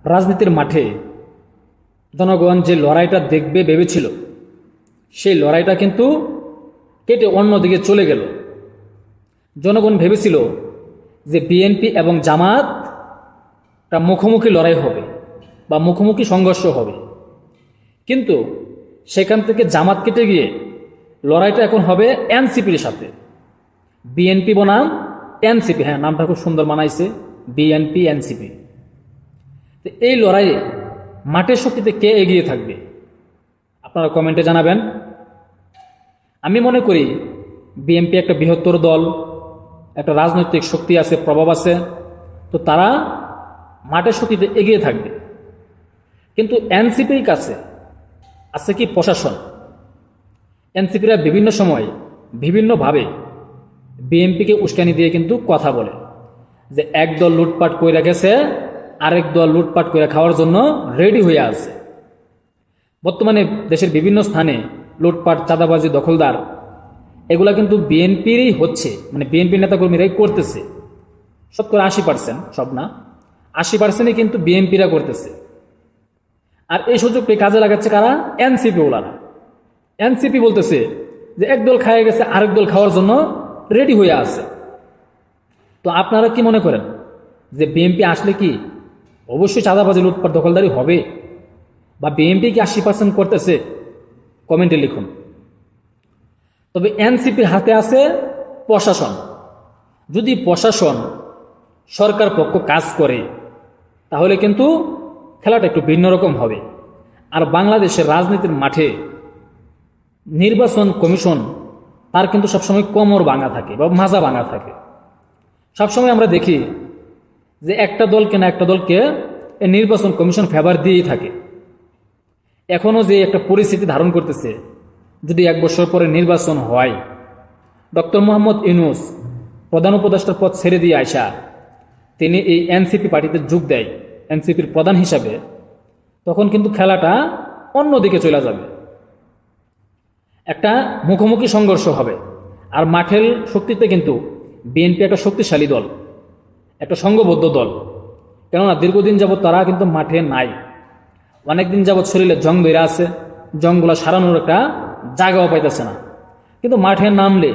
রাজনীতির মাঠে জনগণ যে লড়াইটা দেখবে ভেবেছিল, সেই লড়াইটা কিন্তু কেটে অন্যদিকে চলে গেল। জনগণ ভেবেছিল যে বিএনপি এবং জামাত একটা মুখোমুখি লড়াই হবে বা মুখোমুখি সংঘর্ষ হবে, কিন্তু সেখান থেকে জামাত কেটে গিয়ে লড়াইটা এখন হবে এনসিপির সাথে। বিএনপি বনাম এনসিপি, হ্যাঁ নামটা খুব সুন্দর মানাইছে, বিএনপি এনসিপি। এই লড়াইয়ে মাঠের শক্তিতে কে এগিয়ে থাকবে আপনারা কমেন্টে জানাবেন। আমি মনে করি বিএনপি একটা বৃহত্তর দল, একটা রাজনৈতিক শক্তি আছে, প্রভাব আছে, তো তারা মাঠের শক্তিতে এগিয়ে থাকবে। কিন্তু এনসিপির কাছে আছে কি প্রশাসন। এনসিপিরা বিভিন্ন সময় বিভিন্নভাবে বিএনপিকে উস্কানি দিয়ে কিন্তু কথা বলে যে এক দল লুটপাট করে গেছে, আরেক দল লুটপাট করে খাওয়ার জন্য রেডি হয়ে আছে। বর্তমানে দেশের বিভিন্ন স্থানে লুটপাট, চাঁদাবাজি, দখলদার এগুলা কিন্তু বিএনপিরই হচ্ছে, মানে বিএনপি নেতাকর্মীরাই করতেছে। সব করে 80%, সব না, 80%ই কিন্তু বিএনপিরা করতেছে। আর এই সুযোগটি কাজে লাগাচ্ছে কারা? এনসিপি ওলারা। এনসিপি বলতেছে যে একদল খায় গেছে, আরেক দল খাওয়ার জন্য রেডি হয়ে আছে। তো আপনারা কি মনে করেন যে বিএনপি আসলে কি অবশ্যই চাঁদাবাজি, লুটপাট, দখলদারি হবে, বা বিএনপি কি 80% করতেছে? কমেন্টে লিখুন। তবে এনসিপির হাতে আছে প্রশাসন। যদি প্রশাসন সরকার পক্ষ কাজ করে তাহলে কিন্তু খেলাটা একটু ভিন্ন রকম হবে। আর বাংলাদেশের রাজনীতির মাঠে নির্বাচন কমিশন তার কিন্তু সবসময় কোমর ভাঙা থাকে বা মাজা ভাঙা থাকে। সবসময় আমরা দেখি যে একটা দলকে না একটা দলকে নির্বাচন কমিশন ফেভার দিয়েই থাকে। এখনও যে একটা পরিস্থিতি ধারণ করতেছে, যদি 1 বছর পরে নির্বাচন হয়, ডক্টর মোহাম্মদ ইউনূস প্রধান উপদেষ্টার পদ ছেড়ে দিয়ে আয়সা তিনি এই এনসিপি পার্টিতে যোগ দেয় এনসিপির প্রধান হিসাবে, তখন কিন্তু খেলাটা অন্যদিকে চলে যাবে। একটা মুখোমুখি সংঘর্ষ হবে। আর মাঠের শক্তিতে কিন্তু বিএনপি একটা শক্তিশালী দল, একটা সংঘবদ্ধ দল। কেননা দীর্ঘদিন যাবৎ তারা কিন্তু মাঠে নাই, অনেকদিন যাবৎ শরীরে জং বেড়ে আছে, জংগুলা সারানোর একটা জায়গাও পাইতেছে না। কিন্তু মাঠে নামলে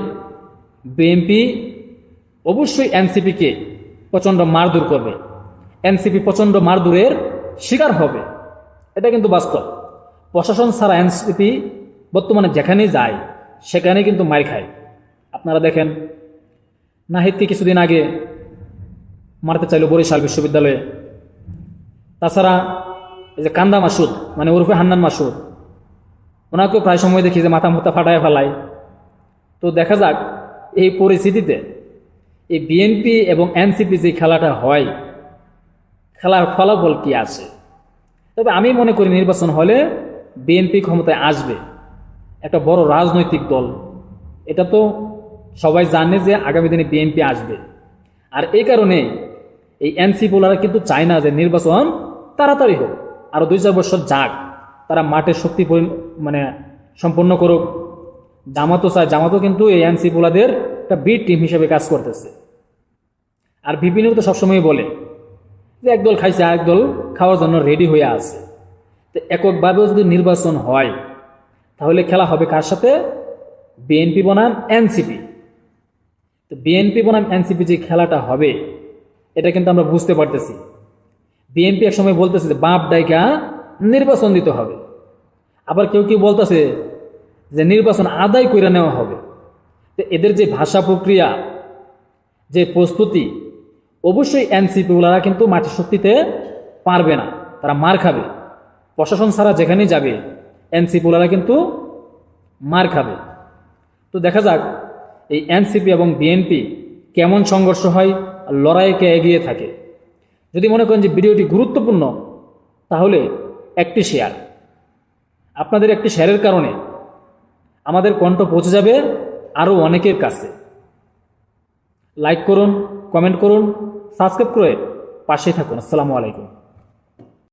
বিএনপি অবশ্যই এনসিপিকে প্রচণ্ড মারধর করবে, এনসিপি প্রচণ্ড মারধরের শিকার হবে। এটা কিন্তু বাস্তব। প্রশাসন ছাড়া এনসিপি বর্তমানে যেখানেই যায় সেখানে কিন্তু মার খায়। আপনারা দেখেন, নাহিদকে কিছুদিন আগে মারতে চাইল বরিশাল বিশ্ববিদ্যালয়ে। তাছাড়া এই যে কান্দা মাসুদ, মানে ওরফে হান্নান মাসুদ, ওনাকেও প্রায় সময় দেখি যে মাথা মুথা ফাটায় ফেলায়। তো দেখা যাক এই পরিস্থিতিতে এই বিএনপি এবং এনসিপি যে খেলাটা হয়, খেলার ফলাফল কি আছে। তবে আমি মনে করি নির্বাচন হলে বিএনপি ক্ষমতায় আসবে, একটা বড় রাজনৈতিক দল। এটা তো সবাই জানে যে আগামী দিনে বিএনপি আসবে। আর এই কারণে এই এনসিপি ওলারা কিন্তু চায় না যে নির্বাচন তাড়াতাড়ি হোক, আরো 2-4 বছর যাক, তারা মাঠের শক্তি মানে সম্পন্ন করুক। জামাতও চায়, জামাতও কিন্তু এই এনসিপি ওলাদের একটা বি টিম হিসেবে কাজ করতেছে। আর বিভিন্ন তো সবসময় বলে যে একদল খাইছে, আরেক দল খাওয়ার জন্য রেডি হয়ে আছে। তো এককভাবেও যদি নির্বাচন হয় তাহলে খেলা হবে কার সাথে? বিএনপি বনাম এনসিপি। তো বিএনপি বনাম এনসিপি যে খেলাটা হবে এটা কিন্তু আমরা বুঝতে পারতেছি। বিএনপি এক সময় বলতেছে যে বাপ ডাইকা নির্বাচন দিতে হবে, আবার কেউ কেউ বলতেছে যে নির্বাচন আদায় করে নেওয়া হবে। তো এদের যে ভাষা প্রক্রিয়া, যে প্রস্তুতি, অবশ্যই এনসিপি ওলারা কিন্তু মাঠের শক্তিতে পারবে না, তারা মার খাবে। প্রশাসন ছাড়া যেখানেই যাবে এনসিপি ওলারা কিন্তু মার খাবে। তো দেখা যাক এই এনসিপি এবং বিএনপি কেমন সংঘর্ষ হয় আর লড়াইকে এগিয়ে থাকে। যদি মনে করেন যে ভিডিওটি গুরুত্বপূর্ণ তাহলে একটি শেয়ার, আপনাদের একটি শেয়ারের কারণে আমাদের কণ্ঠ পৌঁছে যাবে আরও অনেকের কাছে। লাইক করুন, কমেন্ট করুন, সাবস্ক্রাইব করে পাশে থাকুন। আসসালামু আলাইকুম।